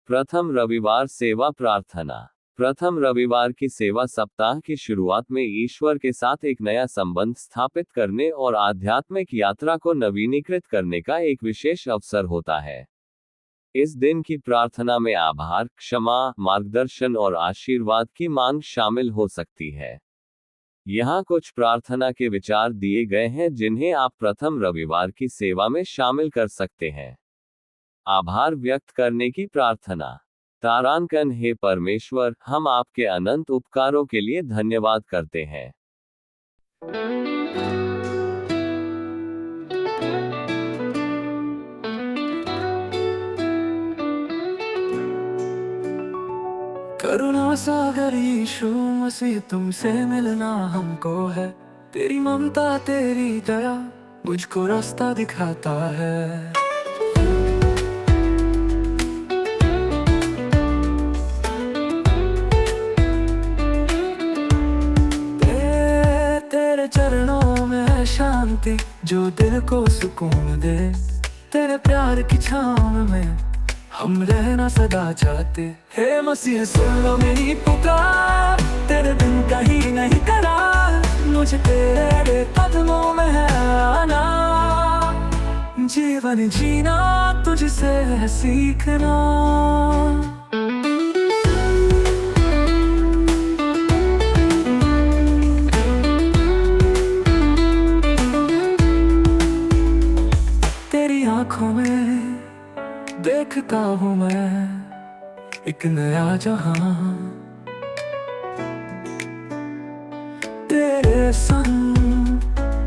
प्रथम रविवार सेवा प्रार्थना। प्रथम रविवार की सेवा सप्ताह की शुरुआत में ईश्वर के साथ एक नया संबंध स्थापित करने और आध्यात्मिक यात्रा को नवीनीकृत करने का एक विशेष अवसर होता है। इस दिन की प्रार्थना में आभार, क्षमा, मार्गदर्शन और आशीर्वाद की मांग शामिल हो सकती है। यहाँ कुछ प्रार्थना के विचार दिए गए हैं जिन्हें आप प्रथम रविवार की सेवा में शामिल कर सकते हैं। आभार व्यक्त करने की प्रार्थना। तारांकन, हे परमेश्वर, हम आपके अनंत उपकारों के लिए धन्यवाद करते हैं। करुणा सागर यीशु मसीह, तुमसे मिलना हमको है। तेरी ममता तेरी दया मुझको रास्ता दिखाता है। तेरे चरणों में है शांति जो दिल को सुकून दे। तेरे प्यार की छाँव में हम रहना सदा चाहते। हे मसीह, सुन लो मेरी पुकार, तेरे बिन कहीं नहीं करार। मुझे तेरे कदमों में है आना, जीवन जीना तुझसे है सीखना। तेरी आंखों में देखता हूँ मैं एक नया जहां। तेरे संग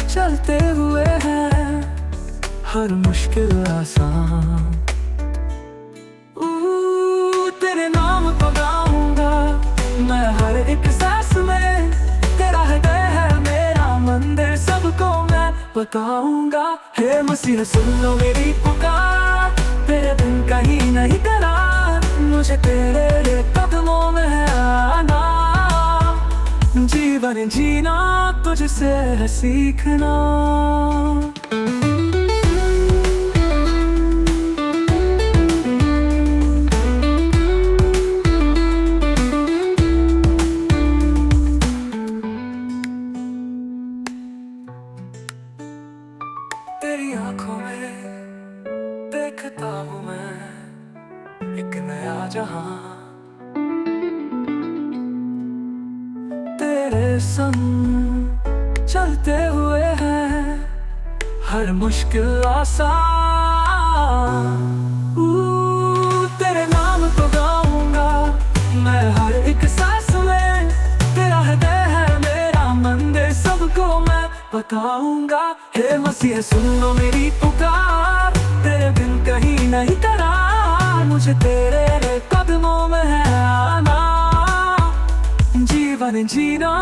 चलते हुए हैं हर मुश्किल आसान। तेरे नाम को गाऊंगा मैं हर एक सांस में। तेरा हृदय है मेरा मंदिर, सबको मैं बताऊंगा। हे मसीह, सुन लो मेरी पुकार, तेरे बिन कहीं नहीं करार। मुझे तेरे कदमों में है आना, जीवन जीना तुझसे है सीखना। तेरी आंखों में देखता हूँ मैं एक नया जहां। तेरे संग चलते हुए हैं हर मुश्किल आसान। तेरे नाम को गाऊंगा मैं हर एक सांस में। तेरा हृदय है मेरा मंदिर, सबको मैं बताऊंगा। हे मसीह, सुन लो मेरी पुकार, तेरे बिन कहीं नहीं करार। मुझे तेरे कदमों में है आना, जीवन जीना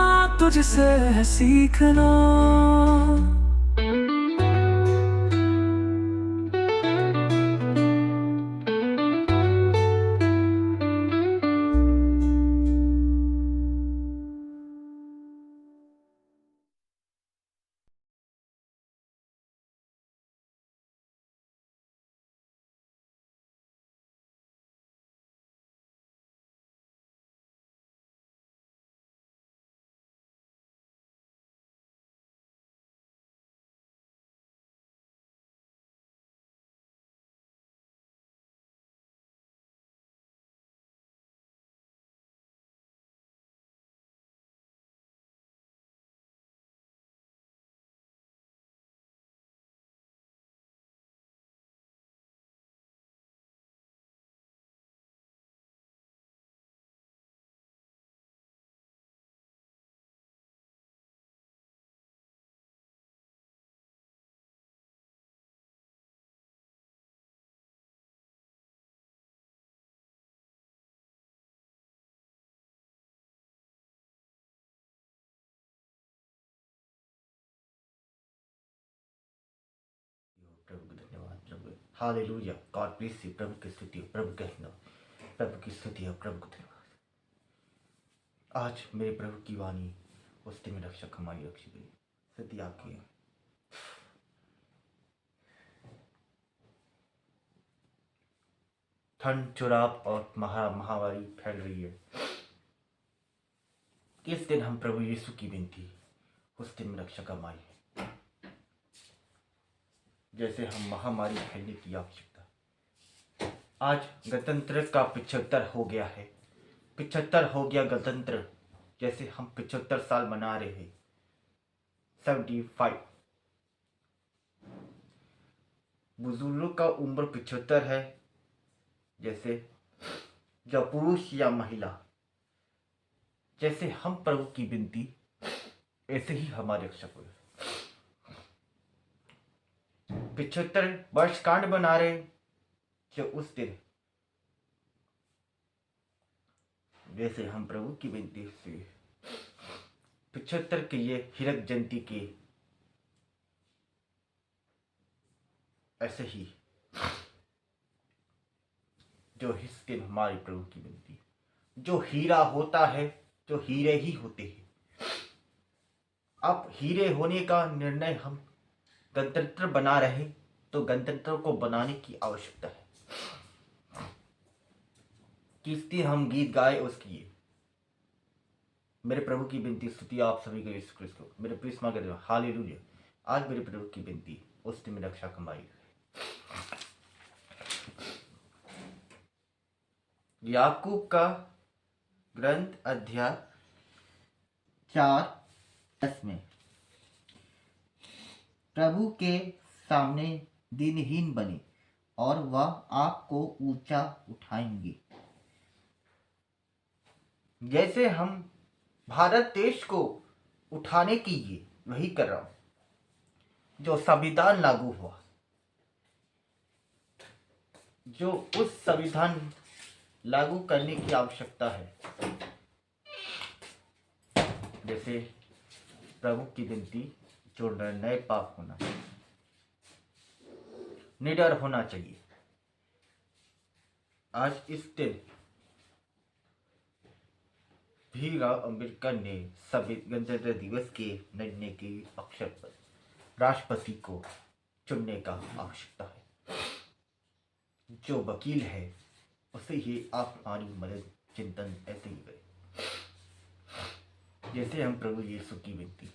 तुझसे है सीखना। प्रभु को धन्यवाद। प्रभु हालेलुया, गॉड ब्लेस यू। प्रभु की स्तुति हो, प्रभु कहना, प्रभु की स्तुति हो, प्रभु को धन्यवाद। आज मेरे प्रभु की वाणी उस में रक्षक हमारी रक्षी गई। स्तुति आपकी है। ठंड चुराव और महामारी फैल रही है, किस दिन हम प्रभु यीशु की विनती उस दिन में रक्षक हमारी है। जैसे हम महामारी फैलने की आवश्यकता, आज गणतंत्र का 75 हो गया है, 75 हो गया गणतंत्र। जैसे हम 75 साल मना रहे हैं, 75। बुजुर्गों का उम्र 75 है, जैसे जो पुरुष या महिला, जैसे हम प्रभु की विनती ऐसे ही हमारे रक्षक हुए। 75 वर्ष कांड बना रहे, जो उस दिन जैसे हम प्रभु की विनती से 75 के ये हीरक जयंती के ऐसे ही जो इस दिन हमारे प्रभु की विनती, जो हीरा होता है, जो हीरे ही होते हैं। अब हीरे होने का निर्णय हम गणतंत्र बना रहे, तो गणतंत्र को बनाने की आवश्यकता है। किस दिन हम गीत गाए उसकी, मेरे प्रभु की विनती स्तुति आप सभी को यीशु क्रिस्त को, मेरे प्रिस्मा के देवा हालेलुया। आज मेरे प्रभु की विनती उस दिन में रक्षा कमाई है। याकूब का ग्रंथ अध्याय 4:10 में, प्रभु के सामने दीनहीन बने और वह आपको ऊंचा उठाएंगे। जैसे हम भारत देश को उठाने की ये वही कर रहा हूं, जो संविधान लागू हुआ, जो उस संविधान लागू करने की आवश्यकता है। जैसे प्रभु की विनती, जो निर्णय पाप होना, निडर होना चाहिए। आज इस दिन भीमराव अंबेडकर ने गणतंत्र दिवस के निर्णय के अवसर पर राष्ट्रपति को चुनने का आवश्यकता है। जो वकील है उसे ही आप हमारी मदद चिंतन ऐसे ही करें। जैसे हम प्रभु यीशु की विनती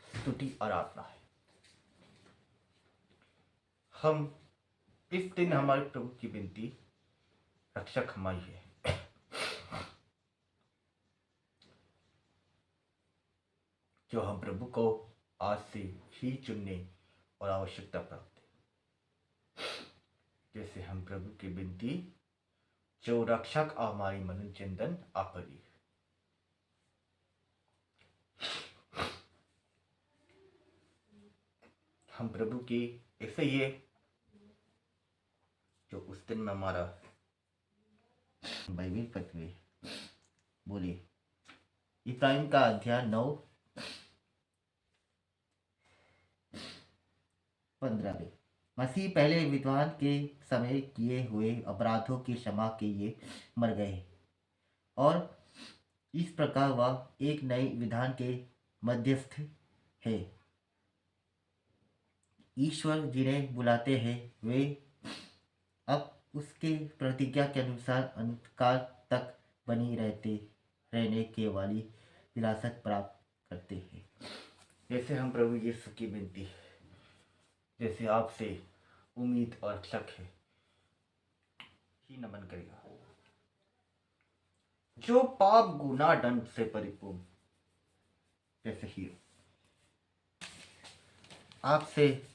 स्तुति आराधना है, हम इस दिन हमारे प्रभु की विनती रक्षक हमारी है। जो हम प्रभु को आज से ही चुनने और आवश्यकता प्राप्त है। जैसे हम प्रभु की विनती, जो रक्षक हमारी मन चिंतन आपरी, हम प्रभु की ऐसे ही है, जो उस दिन में हमारा बाइबल पढ़ते बोले। इब्राहिम का अध्याय 9:15 में, मसीह पहले विद्वान के समय किए हुए अपराधों की क्षमा के लिए मर गए और इस प्रकार वह एक नए विधान के मध्यस्थ है। ईश्वर जिन्हें बुलाते हैं वे अब उसके प्रतिज्ञा के अनुसार अंतकाल तक बनी रहने के वाली विरासत प्राप्त करते हैं। जैसे हम प्रभु यीशु की विनती, जैसे आपसे उम्मीद और रक्षक है, ही नमन करेगा। जो पाप गुनाह दंड से परिपूर्ण, जैसे ही आपसे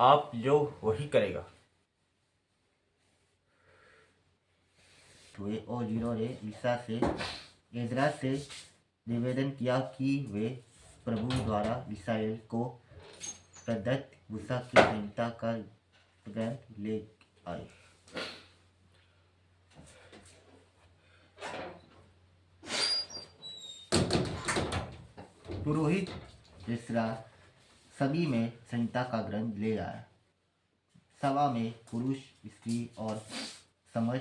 आप जो वही करेगा। तो और जिन्होंने इज़रा से निवेदन किया कि वे प्रभु द्वारा इस्राएल को प्रदत्त मूसा की संहिता का ग्रंथ ले आए। पुरोहित इज़रा सभी में संहिता का ग्रंथ ले आया। सभा में पुरुष, स्त्री और समझ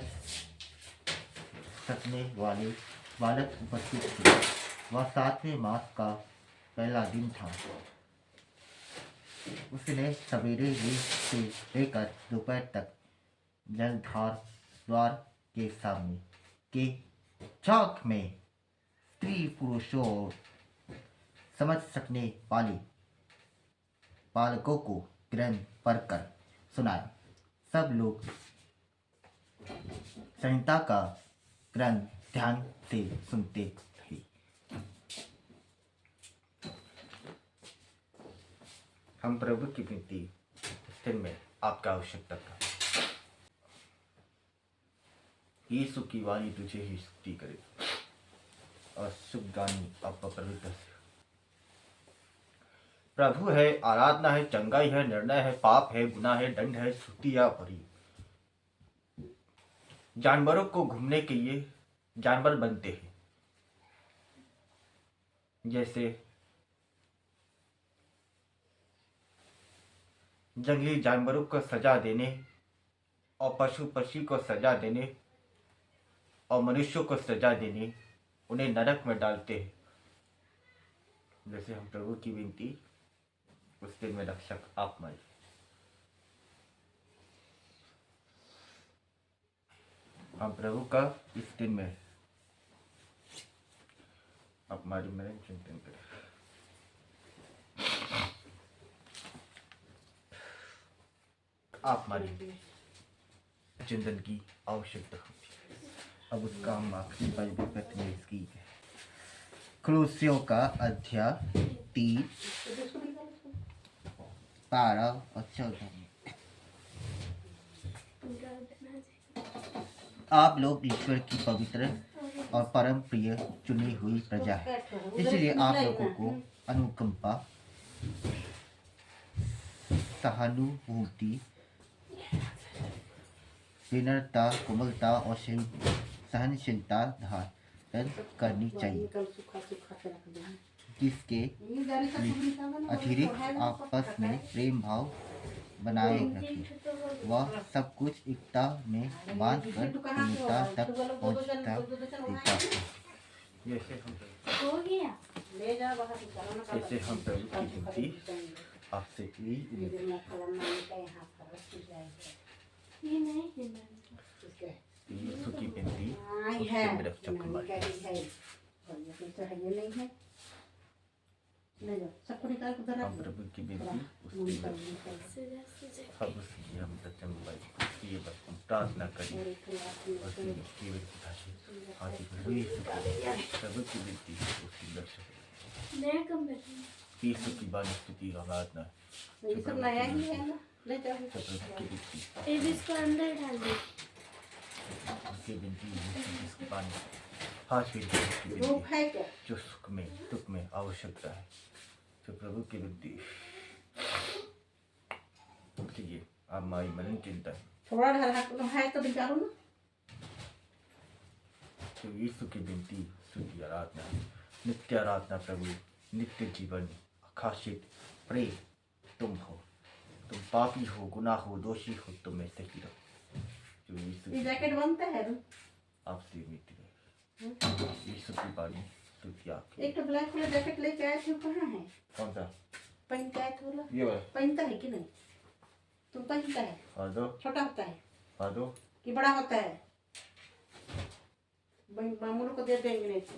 सकने वाले बालक उपस्थित थे। वह 7वें मास का पहला दिन था। उसने सवेरे से लेकर दोपहर तक जलधार द्वार के सामने के चौक में स्त्री पुरुषों और समझ सकने वाले बालकों को ग्रंथ पढ़कर सुनाया। सब लोग संहिता का ग्रंथ ध्यान से सुनते थे। हम प्रभु की विनती दिन में आपका आवश्यकता था। यीशु की वाणी तुझे ही स्तुति करे और सुखदानी आपका पवित्र से। प्रभु है, आराधना है, चंगाई है, निर्णय है, पाप है, गुनाह है, दंड है, स्तुति या भरी। जानवरों को घूमने के लिए जानवर बनते हैं, जैसे जंगली जानवरों को सजा देने और पशु पक्षी को सजा देने और मनुष्यों को सजा देने उन्हें नरक में डालते हैं। जैसे हम प्रभु की विनती उस दिन में रक्षक आप मारे। हम प्रभु का इस दिन में आप हमारी मेरे चिंतन करें। आप हमारी चिंतन की आवश्यकता होती है। अब उसका हम आखिरी बाइबल पत्र में इसकी है कुलुस्सियों का अध्याय 3 12 और 14 में। आप लोग ईश्वर की पवित्र और परम प्रिय चुनी हुई प्रजा है, इसलिए आप लोगों को अनुकंपा, सहानुभूति, विनम्रता, कोमलता और सहनशीलता धारण करनी चाहिए, जिसके अतिरिक्त आपस में प्रेम भाव बनाए रखें। वह सब कुछ एकता में बांध कर पूर्णता तक पहुँचता देता है। जैसे हम प्रभु की विनती आपसे यीशु की विनती उससे रक्षक हमारे। हम प्रभु की विनती उसकी हम रचन ये बस हम प्रार्थना करें और प्रभु की विनती उसकी रक्षक यीशु की बानी स्तुति आराधना इसको अंदर डाल दो। उसकी विनती जिसकी बानी हाथ फिर जो सुख में दुख में आवश्यकता है, जो प्रभु की विनती कीजिए। आप हमारी मन चिंता थोड़ा ढल है तो बिचारो ना। तो यीशु की विनती स्तुति आराधना नित्य आराधना प्रभु नित्य जीवन आकाशित प्रेम तुम हो। तुम पापी हो, गुनाह हो, दोषी हो, तुम में सही रहो। जो यीशु ये जैकेट बनता है आपसे उम्मीद है। यीशु की बानी स्तुति आपकी। एक तो ब्लैक वाला जैकेट लेके आए थे, कहाँ है? कौन सा? पहनता है थोड़ा। ये वाला पहनता है कि नहीं? तुम पहनता है? हाँ दो। छोटा होता है? हाँ दो। कि बड़ा होता है? मामू को दे देंगे नहीं तो।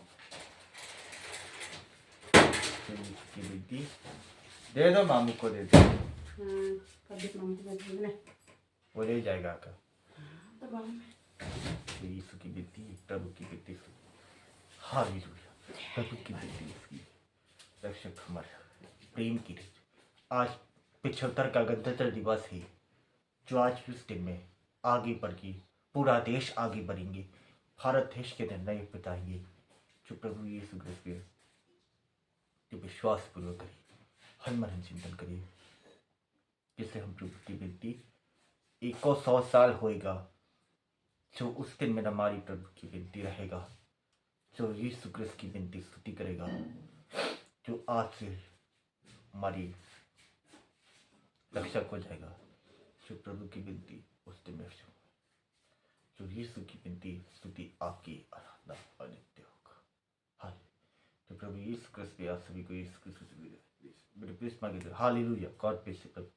की विनती दे दो, मामू को दे दो। हाँ, कभी मामू को दे देंगे ना। वो ले जाएगा का। तो मामू में। तो यीशु की विनती प्रभु की विनती हालेलुया। प्रभु की विनती इसकी रक्षक हमारे प्रेम की रीत। आज 75 का गणतंत्र दिवस है, जो आज उस दिन में आगे बढ़ी पूरा देश आगे बढ़ेंगे, भारत देश के निर्णय बताएंगे। जो प्रभु यीशु क्रिस्त जो विश्वास पूर्वक करिए, हर मन चिंतन करिए, जिससे हम प्रभु की विनती 100 साल होएगा, जो उस दिन में हमारी प्रभु की विनती रहेगा, जो यीशु क्रिस्त की विनती स्तुति करेगा, जो आज से हमारी रक्षक हो जाएगा। जो प्रभु की विनती उस दिन में जो यीशु की विनती स्तुति आपकी आराधना और नित्य होगा। हाय, जो प्रभु यीशु क्रिस्त आप सभी को यीशु क्रिस्त मेरे प्लीज मांगे हालेलुया गॉड ब्लेस यू प्रभु।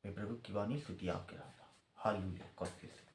मेरे प्रभु की वाणी स्तुति आपके राजा हालेलुया गॉड ब्लेस यू।